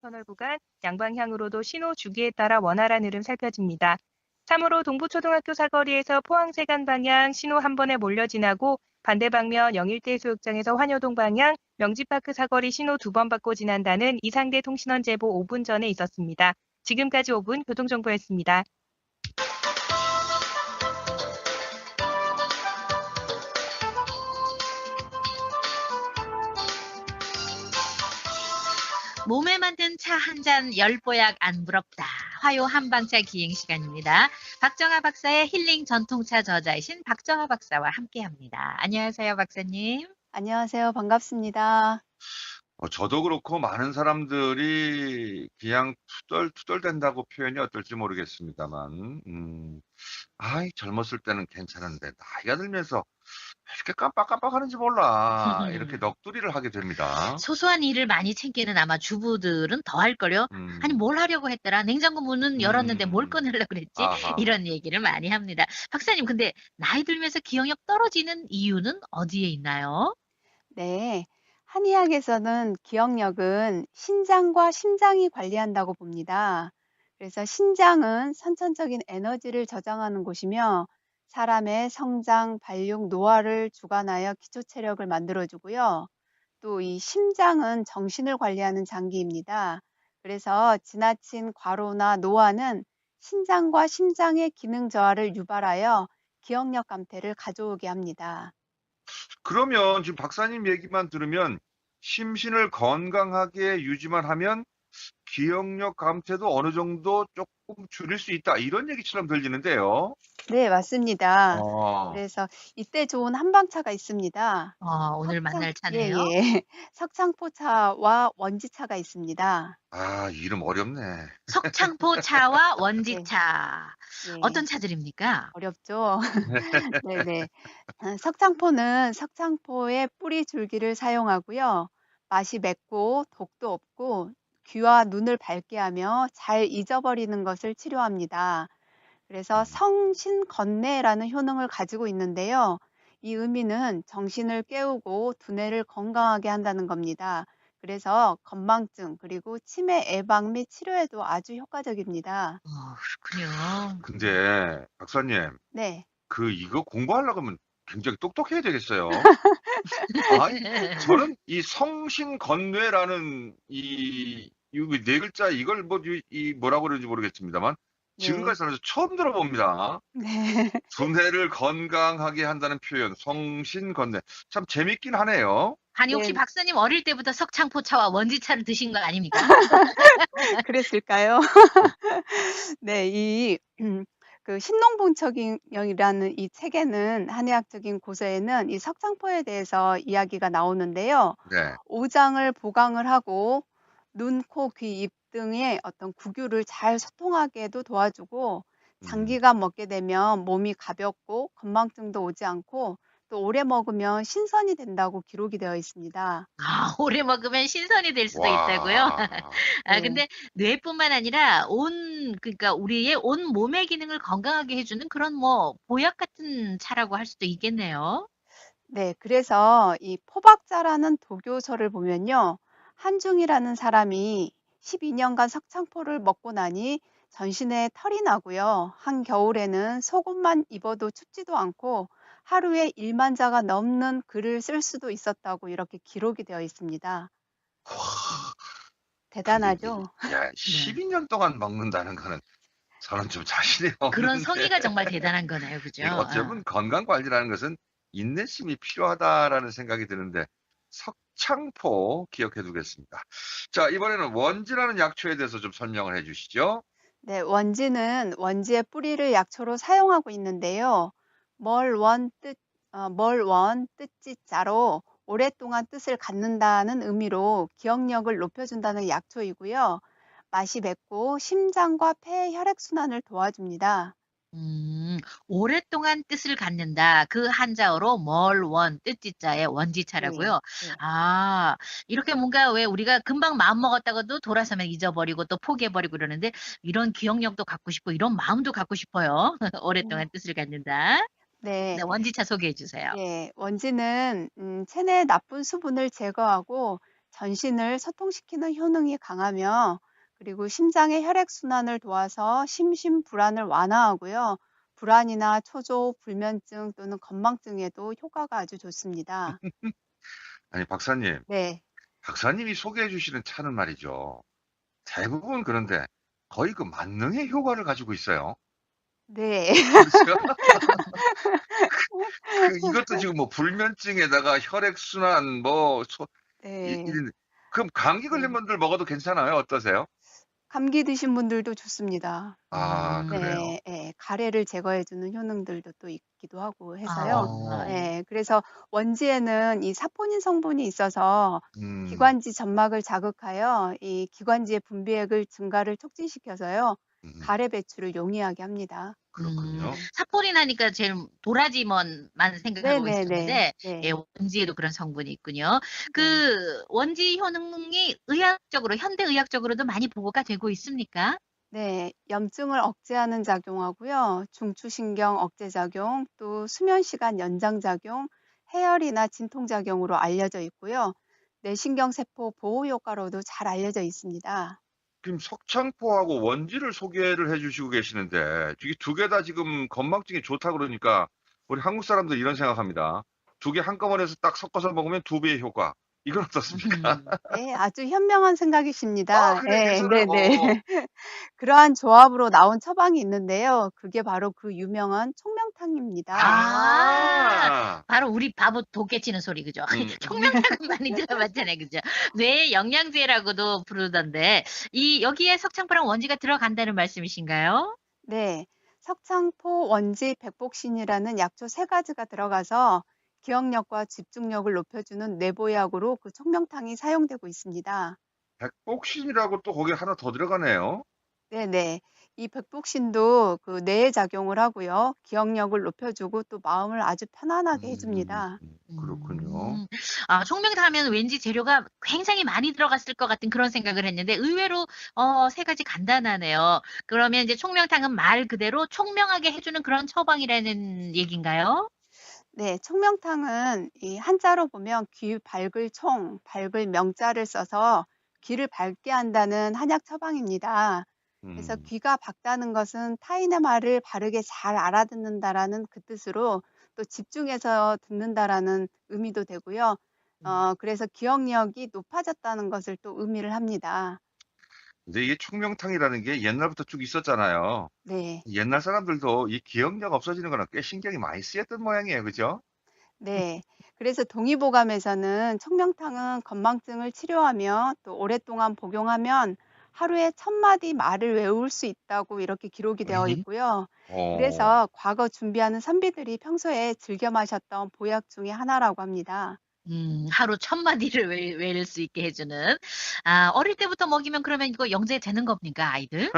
터널 구간 양방향으로도 신호 주기에 따라 원활한 흐름 살펴집니다. 참으로 동부초등학교 사거리에서 포항세관 방향 신호 한 번에 몰려 지나고 반대 방면 영일대해수욕장에서 환호동 방향 명지파크 사거리 신호 2번 받고 지난다는 이상대 통신원 제보 5분 전에 있었습니다. 지금까지 5분 교통정보였습니다. 몸에 맞는 차 한 잔 열보약 안 부럽다. 화요 한방차 기행 시간입니다. 박정아 박사의 힐링 전통차 저자이신 박정아 박사와 함께합니다. 안녕하세요, 박사님. 안녕하세요. 반갑습니다. 저도 그렇고 많은 사람들이 그냥 투덜투덜댄다고 표현이 어떨지 모르겠습니다만, 아이, 젊었을 때는 괜찮은데, 나이가 들면서 왜 이렇게 깜빡깜빡하는지 몰라. 이렇게 넋두리를 하게 됩니다. 소소한 일을 많이 챙기는 아마 주부들은 더 할걸요. 아니, 뭘 하려고 했더라. 냉장고 문은 열었는데 뭘 꺼내려고 그랬지? 아하. 이런 얘기를 많이 합니다. 박사님, 근데 나이 들면서 기억력 떨어지는 이유는 어디에 있나요? 네. 한의학에서는 기억력은 신장과 심장이 관리한다고 봅니다. 그래서 신장은 선천적인 에너지를 저장하는 곳이며 사람의 성장, 발육, 노화를 주관하여 기초 체력을 만들어주고요. 또 이 심장은 정신을 관리하는 장기입니다. 그래서 지나친 과로나 노화는 신장과 심장의 기능 저하를 유발하여 기억력 감퇴를 가져오게 합니다. 그러면 지금 박사님 얘기만 들으면 심신을 건강하게 유지만 하면 기억력 감퇴도 어느 정도 조금 줄일 수 있다. 이런 얘기처럼 들리는데요. 네, 맞습니다. 어. 그래서 이때 좋은 한방차가 있습니다. 오늘 만날 예, 차네요. 예. 석창포차와 원지차가 있습니다. 아, 이름 어렵네. 석창포 차와 원지차. 예, 어떤 차들입니까? 어렵죠? 네네. 석창포는 석창포의 뿌리 줄기를 사용하고요. 맛이 맵고 독도 없고 귀와 눈을 밝게 하며 잘 잊어버리는 것을 치료합니다. 그래서 성신건뇌라는 효능을 가지고 있는데요. 이 의미는 정신을 깨우고 두뇌를 건강하게 한다는 겁니다. 그래서 건망증 그리고 치매 예방 및 치료에도 아주 효과적입니다. 그렇군요. 근데 박사님, 네. 이거 공부하려고 하면 굉장히 똑똑해야 되겠어요. 아니, 저는 이 성신건뇌라는 이 네 글자 이걸 뭐라고 그러는지 모르겠습니다만 네. 지금까지 살면서 처음 들어봅니다. 네. 두뇌를 건강하게 한다는 표현, 성신건뇌. 참 재밌긴 하네요. 아니, 혹시 네. 박사님 어릴 때부터 석창포 차와 원지차를 드신 거 아닙니까? 그랬을까요? 네, 그 신농본척인이라는 이 책에는 한의학적인 고서에는 이 석창포에 대해서 이야기가 나오는데요. 네. 오장을 보강을 하고 눈, 코, 귀, 입 등의 어떤 구규를 잘 소통하게도 도와주고 장기간 먹게 되면 몸이 가볍고 건망증도 오지 않고 또 오래 먹으면 신선이 된다고 기록이 되어 있습니다. 오래 먹으면 신선이 될 수도 와. 있다고요? 네. 근데 뇌뿐만 아니라 그러니까 우리의 온 몸의 기능을 건강하게 해주는 그런 뭐 보약 같은 차라고 할 수도 있겠네요. 네, 그래서 이 포박자라는 도교서를 보면요. 한중이라는 사람이 12년간 석창포를 먹고 나니 전신에 털이 나고요. 한겨울에는 속옷만 입어도 춥지도 않고 하루에 1만 자가 넘는 글을 쓸 수도 있었다고 이렇게 기록이 되어 있습니다. 대단하죠? 야, 12년 동안 먹는다는 거는 저는 좀 자신이 그런 없는데. 성의가 정말 대단한 거네요, 그죠? 이거 어쩌면 건강 관리라는 것은 인내심이 필요하다라는 생각이 드는데 석창포 기억해 두겠습니다. 자, 이번에는 원지라는 약초에 대해서 좀 설명을 해 주시죠. 네, 원지는 원지의 뿌리를 약초로 사용하고 있는데요. 멀원 뜻지자로 오랫동안 뜻을 갖는다는 의미로 기억력을 높여준다는 약초이고요. 맛이 맵고 심장과 폐 혈액순환을 도와줍니다. 오랫동안 뜻을 갖는다. 그 한자어로 멀원 뜻지자의 원지차라고요. 네, 네. 이렇게 뭔가 왜 우리가 금방 마음 먹었다가도 돌아서면 잊어버리고 또 포기해버리고 그러는데 이런 기억력도 갖고 싶고 이런 마음도 갖고 싶어요. 오랫동안 뜻을 갖는다. 네, 네, 원지차 소개해 주세요. 예, 원지는 체내의 나쁜 수분을 제거하고 전신을 소통시키는 효능이 강하며 그리고 심장의 혈액순환을 도와서 심신불안을 완화하고요. 불안이나 초조, 불면증 또는 건망증에도 효과가 아주 좋습니다. 아니, 박사님, 네, 박사님이 소개해 주시는 차는 말이죠. 대부분 그런데 거의 그 만능의 효과를 가지고 있어요. 네, 그렇죠? 이것도 지금 뭐 불면증에다가 혈액순환, 네, 그럼 감기 걸린 네. 분들 먹어도 괜찮아요? 어떠세요? 감기 드신 분들도 좋습니다. 아, 그래요? 네, 예, 가래를 제거해주는 효능들도 또 있기도 하고 해서요. 아, 예. 예, 그래서 원지에는 이 사포닌 성분이 있어서 음, 기관지 점막을 자극하여 이 기관지의 분비액을 증가를 촉진시켜서요. 음, 가래 배출을 용이하게 합니다. 그렇군요. 사포닌 하니까 제일 도라지몬만 생각하고 네네네. 있었는데, 예, 네. 원지에도 그런 성분이 있군요. 네. 그 원지 효능이 의학적으로, 현대의학적으로도 많이 보고가 되고 있습니까? 네, 염증을 억제하는 작용하고요. 중추신경 억제 작용, 또 수면 시간 연장 작용, 해열이나 진통 작용으로 알려져 있고요. 뇌신경세포 보호 효과로도 잘 알려져 있습니다. 지금 석창포하고 원지를 소개를 해주시고 계시는데, 이게 두 개 다 지금 건망증에 좋다 그러니까, 우리 한국 사람들 이런 생각합니다. 두 개 한꺼번에서 딱 섞어서 먹으면 두 배의 효과. 이건 어떻습니까? 네, 아주 현명한 아, 생각이십니다. 그래, 네, 괜찮아요. 네, 네. 그러한 조합으로 나온 처방이 있는데요. 그게 바로 그 유명한 총명탕입니다. 아, 바로 우리 바보 도깨치는 소리, 그죠? 음, 총명탕은 많이 들어봤잖아요, 그죠? 뇌 영양제라고도 부르던데, 여기에 석창포랑 원지가 들어간다는 말씀이신가요? 네, 석창포, 원지, 백복신이라는 약초 세 가지가 들어가서 기억력과 집중력을 높여주는 뇌보약으로 그 총명탕이 사용되고 있습니다. 백복신이라고 또 거기 하나 더 들어가네요. 네네. 이 백복신도 그 뇌에 작용을 하고요. 기억력을 높여주고 또 마음을 아주 편안하게 해줍니다. 그렇군요. 총명탕 하면 왠지 재료가 굉장히 많이 들어갔을 것 같은 그런 생각을 했는데, 의외로, 세 가지 간단하네요. 그러면 이제 총명탕은 말 그대로 총명하게 해주는 그런 처방이라는 얘기인가요? 네, 총명탕은 이 한자로 보면 귀 밝을 총, 밝을 명자를 써서 귀를 밝게 한다는 한약 처방입니다. 그래서 음. 귀가 밝다는 것은 타인의 말을 바르게 잘 알아듣는다라는 그 뜻으로 또 집중해서 듣는다라는 의미도 되고요. 그래서 기억력이 높아졌다는 것을 또 의미를 합니다. 근데 이게 총명탕이라는 게 옛날부터 쭉 있었잖아요. 네. 옛날 사람들도 이 기억력 없어지는 거는 꽤 신경이 많이 쓰였던 모양이에요. 그죠? 네. 그래서 동의보감에서는 청명탕은 건망증을 치료하며 또 오랫동안 복용하면 하루에 1000마디 말을 외울 수 있다고 이렇게 기록이 되어 있고요. 어. 그래서 과거 준비하는 선비들이 평소에 즐겨 마셨던 보약 중에 하나라고 합니다. 하루 1000마디를 외울 수 있게 해주는. 어릴 때부터 먹이면 그러면 이거 영재 되는 겁니까, 아이들?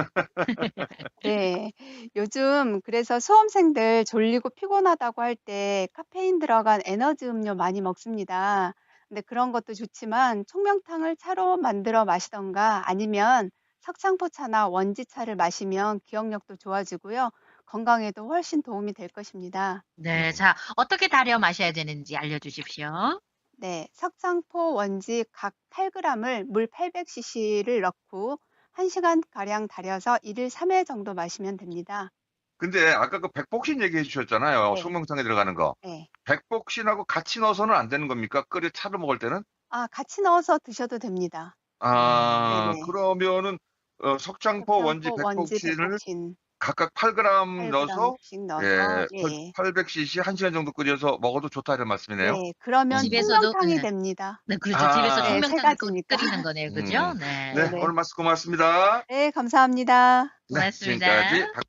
네. 요즘 그래서 수험생들 졸리고 피곤하다고 할 때 카페인 들어간 에너지 음료 많이 먹습니다. 근데 그런 것도 좋지만 총명탕을 차로 만들어 마시던가 아니면 석창포차나 원지차를 마시면 기억력도 좋아지고요. 건강에도 훨씬 도움이 될 것입니다. 네, 자, 어떻게 달여 마셔야 되는지 알려주십시오. 네, 석창포 원지 각 8g을 물 800cc를 넣고 1시간가량 달여서 1일 3회 정도 마시면 됩니다. 근데 아까 그 백복신 얘기해 주셨잖아요. 네. 총명탕에 들어가는 거. 네. 백복신하고 같이 넣어서는 안 되는 겁니까? 끓여 차로 먹을 때는? 같이 넣어서 드셔도 됩니다. 네네. 그러면은 석창포, 원지, 석창포, 원지, 백복신을 백복신 각각 8g 넣어서 8g씩 넣어서 예, 800cc 1시간 정도 끓여서 먹어도 좋다 이런 말씀이네요. 네, 그러면 집에서도, 총명탕이 네. 됩니다. 네, 그렇죠. 집에서 아. 네, 세 총명탕을 가지니까. 끓이는 거네요, 그죠? 네. 네, 네네. 오늘 말씀 고맙습니다. 네, 감사합니다. 네, 고맙습니다. 지금까지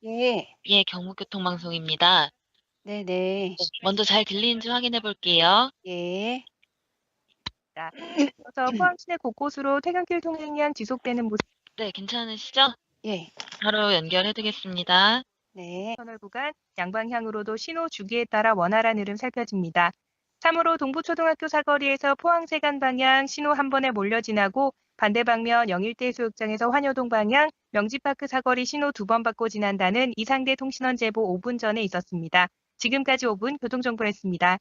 예, 예, 경북교통방송입니다. 네네. 먼저 잘 들리는지 확인해 볼게요. 예, 그래서 포항 시내 곳곳으로 퇴근길 통행량 지속되는 모습 네, 괜찮으시죠? 예, 바로 연결해 드리겠습니다. 네. 터널 구간 양방향으로도 신호 주기에 따라 원활한 흐름 살펴집니다. 참으로 동부초등학교 사거리에서 포항세간 방향 신호 한 번에 몰려 지나고 반대 방면 영일대해수욕장에서 환여동 방향 명지파크 사거리 신호 2번 받고 지난다는 이상대 통신원 제보 5분 전에 있었습니다. 지금까지 5분 교통정보였습니다.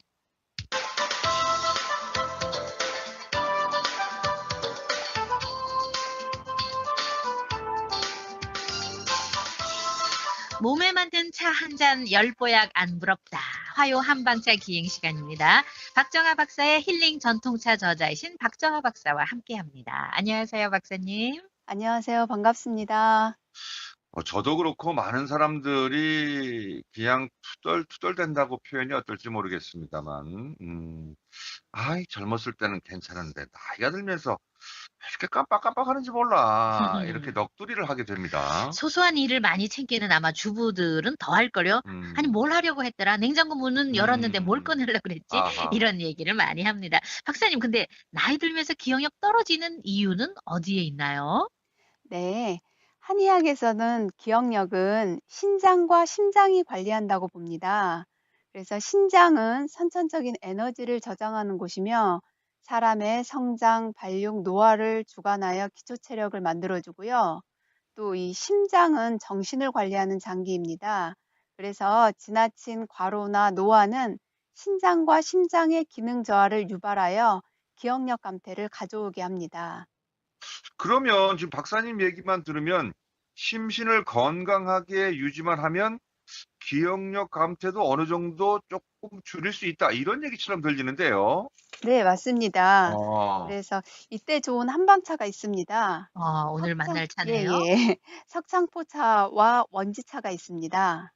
몸에 만든 차 한 잔 열보약 안 부럽다. 화요 한방차 기행 시간입니다. 박정아 박사의 힐링 전통차 저자이신 박정아 박사와 함께합니다. 안녕하세요, 박사님. 안녕하세요. 반갑습니다. 저도 그렇고 많은 사람들이 그냥 투덜투덜댄다고 표현이 어떨지 모르겠습니다만, 아이, 젊었을 때는 괜찮은데, 나이가 들면서 왜 이렇게 깜빡깜빡 하는지 몰라. 이렇게 넋두리를 하게 됩니다. 소소한 일을 많이 챙기는 아마 주부들은 더 할걸요. 아니, 음, 뭘 하려고 했더라. 냉장고 문은 열었는데 뭘 음, 꺼내려고 그랬지? 아하. 이런 얘기를 많이 합니다. 박사님, 근데 나이 들면서 기억력 떨어지는 이유는 어디에 있나요? 네. 한의학에서는 기억력은 신장과 심장이 관리한다고 봅니다. 그래서 신장은 선천적인 에너지를 저장하는 곳이며 사람의 성장, 발육, 노화를 주관하여 기초 체력을 만들어주고요. 또 이 심장은 정신을 관리하는 장기입니다. 그래서 지나친 과로나 노화는 신장과 심장의 기능 저하를 유발하여 기억력 감퇴를 가져오게 합니다. 그러면 지금 박사님 얘기만 들으면 심신을 건강하게 유지만 하면 기억력 감퇴도 어느 정도 조금 줄일 수 있다. 이런 얘기처럼 들리는데요. 네, 맞습니다. 어, 그래서 이때 좋은 한방차가 있습니다. 오늘 만날 예, 차네요. 예. 석창포차와 원지차가 있습니다.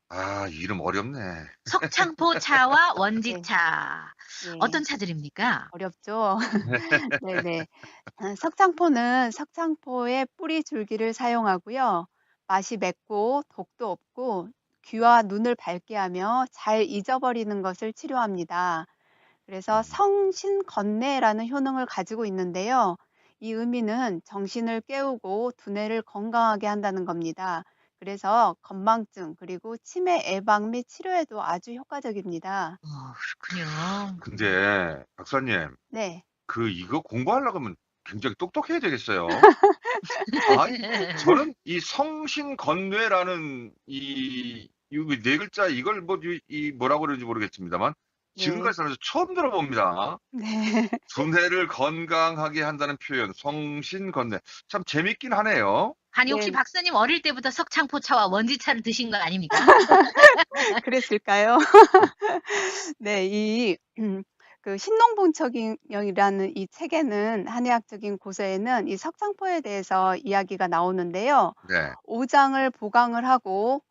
이름 어렵네. 석창포 차와 네, 원지차. 예. 어떤 차들입니까? 어렵죠? 네네. 석창포는 석창포의 뿌리 줄기를 사용하고요. 맛이 맵고 독도 없고 귀와 눈을 밝게 하며 잘 잊어버리는 것을 치료합니다. 그래서 성신건뇌라는 효능을 가지고 있는데요. 이 의미는 정신을 깨우고 두뇌를 건강하게 한다는 겁니다. 그래서 건망증 그리고 치매 예방 및 치료에도 아주 효과적입니다. 그렇군요. 근데 박사님, 네. 이거 공부하려고 하면 굉장히 똑똑해야 되겠어요. 저는 이 성신건뇌라는 이 네 글자 이걸 뭐라고 그러는지 모르겠습니다만 네. 지금까지 살면서 처음 들어봅니다. 네. 두뇌를 건강하게 한다는 표현, 성신건뇌. 참 재밌긴 하네요. 아니, 혹시 네. 박사님 어릴 때부터 석창포 차와 원지차를 드신 거 아닙니까? 그랬을까요? 네, 그 신농본척인형이라는 이 책에는 한의학적인 고서에는 이 석창포에 대해서 이야기가 나오는데요. 네. 오장을 보강을 하고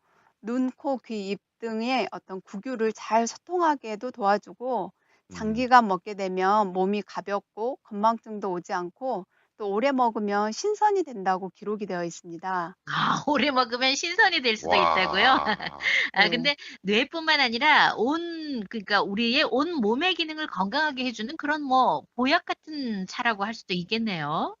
눈, 코, 귀, 입 등의 어떤 구규를 잘 소통하게도 도와주고 음, 장기간 먹게 되면 몸이 가볍고 건망증도 오지 않고 또 오래 먹으면 신선이 된다고 기록이 되어 있습니다. 오래 먹으면 신선이 될 수도 있다고요? 와, 네. 근데 뇌뿐만 아니라 그러니까 우리의 온 몸의 기능을 건강하게 해주는 그런 뭐 보약 같은 차라고 할 수도 있겠네요.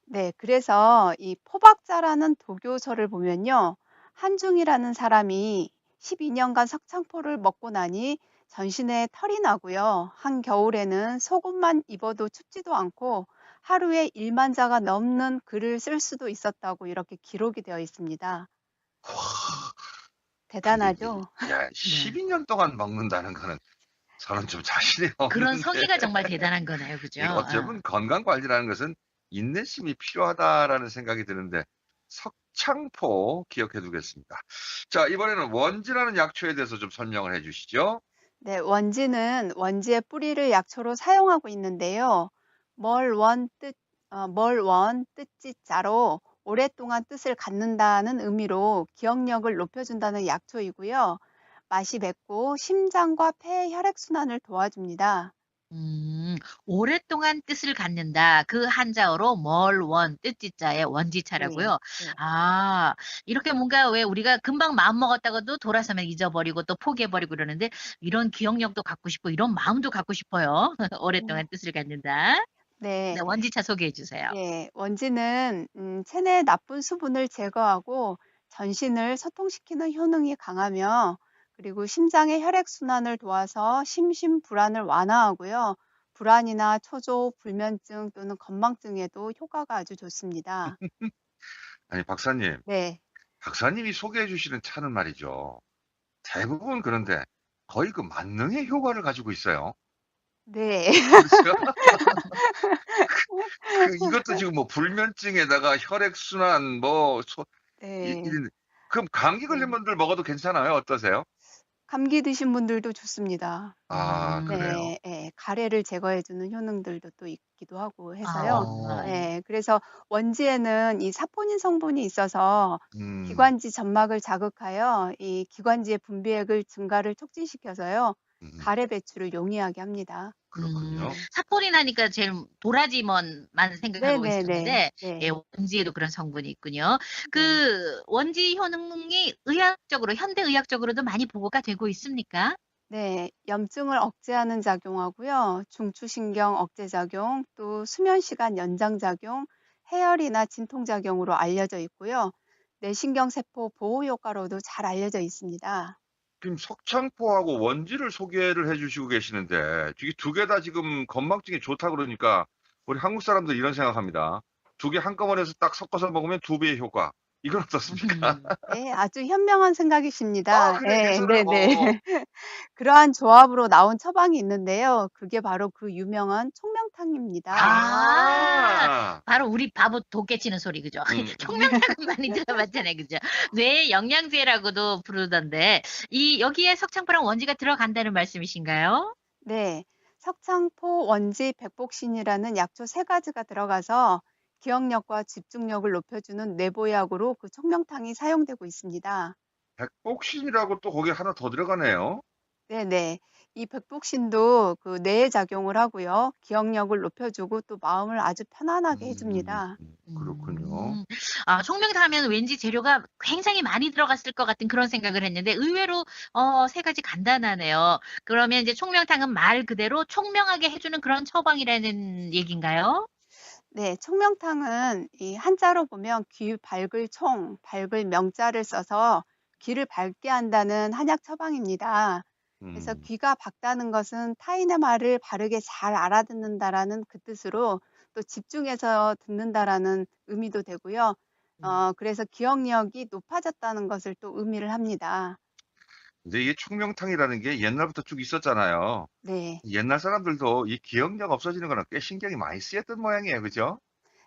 네, 그래서 이 포박자라는 도교서를 보면요. 한중이라는 사람이 12년간 석창포를 먹고 나니 전신에 털이 나고요. 한겨울에는 속옷만 입어도 춥지도 않고 하루에 1만 자가 넘는 글을 쓸 수도 있었다고 이렇게 기록이 되어 있습니다. 대단하죠? 야, 12년 동안 먹는다는 거는 저는 좀 자신이 그런 없는데 성의가 정말 대단한 거네요. 그죠? 이거 어쩌면 건강 관리라는 것은 인내심이 필요하다라는 생각이 드는데 석창포 기억해 두겠습니다. 자, 이번에는 원지라는 약초에 대해서 좀 설명을 해 주시죠. 네, 원지는 원지의 뿌리를 약초로 사용하고 있는데요. 멀원 뜻지자로 오랫동안 뜻을 갖는다는 의미로 기억력을 높여준다는 약초이고요. 맛이 맵고 심장과 폐의 혈액순환을 도와줍니다. 오랫동안 뜻을 갖는다. 그 한자어로 뜻지자의 원지차라고요. 네. 이렇게 뭔가 왜 우리가 금방 마음 먹었다가도 돌아서면 잊어버리고 또 포기해버리고 그러는데 이런 기억력도 갖고 싶고 이런 마음도 갖고 싶어요. 오랫동안 뜻을 갖는다. 네. 네, 원지차 소개해 주세요. 예, 원지는 체내의 나쁜 수분을 제거하고 전신을 소통시키는 효능이 강하며 그리고 심장의 혈액순환을 도와서 심신불안을 완화하고요. 불안이나 초조, 불면증 또는 건망증에도 효과가 아주 좋습니다. 아니, 박사님, 네, 박사님이 소개해 주시는 차는 말이죠. 대부분 그런데 거의 그 만능의 효과를 가지고 있어요. 네, 그렇죠? 이것도 지금 뭐 불면증에다가 혈액순환, 네, 그럼 감기 걸린 네. 분들 먹어도 괜찮아요? 어떠세요? 감기 드신 분들도 좋습니다. 아, 음. 그래요? 네. 예. 가래를 제거해 주는 효능들도 또 있기도 하고 해서요. 아. 예. 그래서 원지에는 이 사포닌 성분이 있어서 음. 기관지 점막을 자극하여 이 기관지의 분비액을 증가를 촉진시켜서요. 음. 가래 배출을 용이하게 합니다. 그렇군요. 사포닌 하니까 제일 도라지몬만 생각하고 네네네. 있었는데 예, 네. 원지에도 그런 성분이 있군요. 네. 그 원지 효능이 의학적으로 현대의학적으로도 많이 보고가 되고 있습니까? 네. 염증을 억제하는 작용하고요. 중추신경 억제 작용, 또 수면 시간 연장 작용, 해열이나 진통 작용으로 알려져 있고요. 뇌신경 세포 보호 효과로도 잘 알려져 있습니다. 지금 석창포하고 원지를 소개를 해 주시고 계시는데 이게 두 개 다 지금 건망증에 좋다 그러니까 우리 한국 사람들 이런 생각합니다. 두 개 한꺼번에 딱 섞어서 먹으면 두 배의 효과. 이건 어떻습니까? 네, 아주 현명한 아, 생각이십니다. 그래 예, 괜찮아요. 네네. 그러한 조합으로 나온 처방이 있는데요. 그게 바로 그 유명한 총명탕입니다. 아. 바로 우리 바보 도깨치는 소리 그죠? 총명탕은 많이 들어봤잖아요, 그죠? 뇌 영양제라고도 부르던데 이 여기에 석창포랑 원지가 들어간다는 말씀이신가요? 네. 석창포, 원지, 백복신이라는 약초 세 가지가 들어가서 기억력과 집중력을 높여주는 뇌보약으로 그 총명탕이 사용되고 있습니다. 백복신이라고 또 거기에 하나 더 들어가네요. 네네. 이 백복신도 그 뇌에 작용을 하고요. 기억력을 높여주고 또 마음을 아주 편안하게 해줍니다. 그렇군요. 아, 총명탕 하면 왠지 재료가 굉장히 많이 들어갔을 것 같은 그런 생각을 했는데 의외로 세 가지 간단하네요. 그러면 이제 총명탕은 말 그대로 총명하게 해주는 그런 처방이라는 얘기인가요? 네, 총명탕은 이 한자로 보면 귀 밝을 총, 밝을 명자를 써서 귀를 밝게 한다는 한약 처방입니다. 그래서 음. 귀가 밝다는 것은 타인의 말을 바르게 잘 알아듣는다라는 그 뜻으로 또 집중해서 듣는다라는 의미도 되고요. 그래서 기억력이 높아졌다는 것을 또 의미를 합니다. 근데 이게 총명탕이라는 게 옛날부터 쭉 있었잖아요. 네. 옛날 사람들도 이 기억력 없어지는 거는 꽤 신경이 많이 쓰였던 모양이에요. 그죠?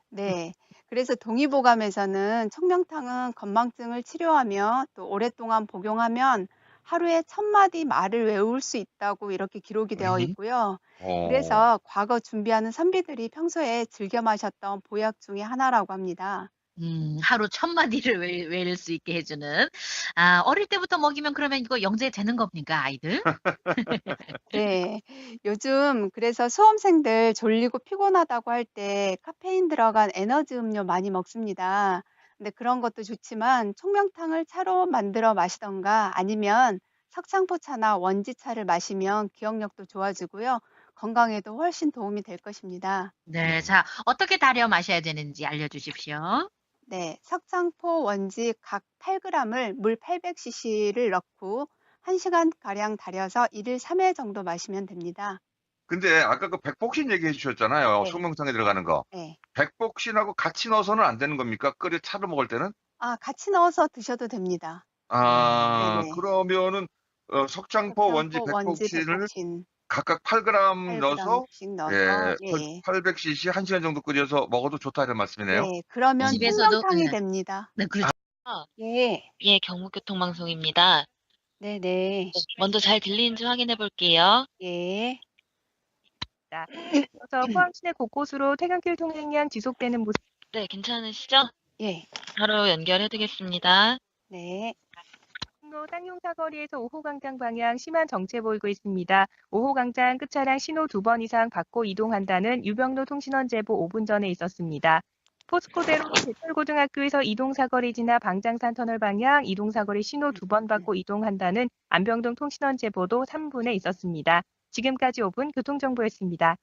네. 그래서 동의보감에서는 청명탕은 건망증을 치료하며 또 오랫동안 복용하면 하루에 1000마디 말을 외울 수 있다고 이렇게 기록이 되어 음. 있고요. 어. 그래서 과거 준비하는 선비들이 평소에 즐겨 마셨던 보약 중에 하나라고 합니다. 하루 1000마디를 외울 수 있게 해주는. 아, 어릴 때부터 먹이면 그러면 이거 영재 되는 겁니까, 아이들? 네. 요즘 그래서 수험생들 졸리고 피곤하다고 할 때 카페인 들어간 에너지 음료 많이 먹습니다. 근데 그런 것도 좋지만 총명탕을 차로 만들어 마시던가 아니면 석창포차나 원지차를 마시면 기억력도 좋아지고요. 건강에도 훨씬 도움이 될 것입니다. 네, 자, 어떻게 달여 마셔야 되는지 알려주십시오. 네. 석창포 원지 각 8g을 물 800cc를 넣고 1시간가량 달여서 1일 3회 정도 마시면 됩니다. 근데 아까 그 백복신 얘기해 주셨잖아요. 네. 총명탕에 들어가는 거. 네. 백복신하고 같이 넣어서는 안 되는 겁니까? 끓여 차로 먹을 때는? 아, 같이 넣어서 드셔도 됩니다. 아, 네네. 그러면은 석창포, 원지, 석창포, 원지, 백복신을 백복신 각각 8g 넣어서 8g씩 넣어서 예, 예. 800cc 1시간 정도 끓여서 먹어도 좋다 이런 말씀이네요. 네. 그러면 집에서도 총명탕이 그냥 됩니다. 네, 그렇죠. 예. 예, 경북교통방송입니다. 네네. 먼저 잘 들리는지 확인해 볼게요. 예. 그래서 포항시내 곳곳으로 퇴근길 통행량 지속되는 모습. 네, 괜찮으시죠? 예. 바로 연결해 드리겠습니다. 네. 신호 쌍용사거리에서 5호 광장 방향 심한 정체 보이고 있습니다. 5호 광장 끝차량 신호 2번 이상 받고 이동한다는 유병로 통신원 제보 5분 전에 있었습니다. 포스코대로 제철고등학교에서 이동사거리 지나 방장산 터널 방향 이동사거리 신호 2번 받고 이동한다는 안병동 통신원 제보도 3분에 있었습니다. 지금까지 5분 교통정보였습니다.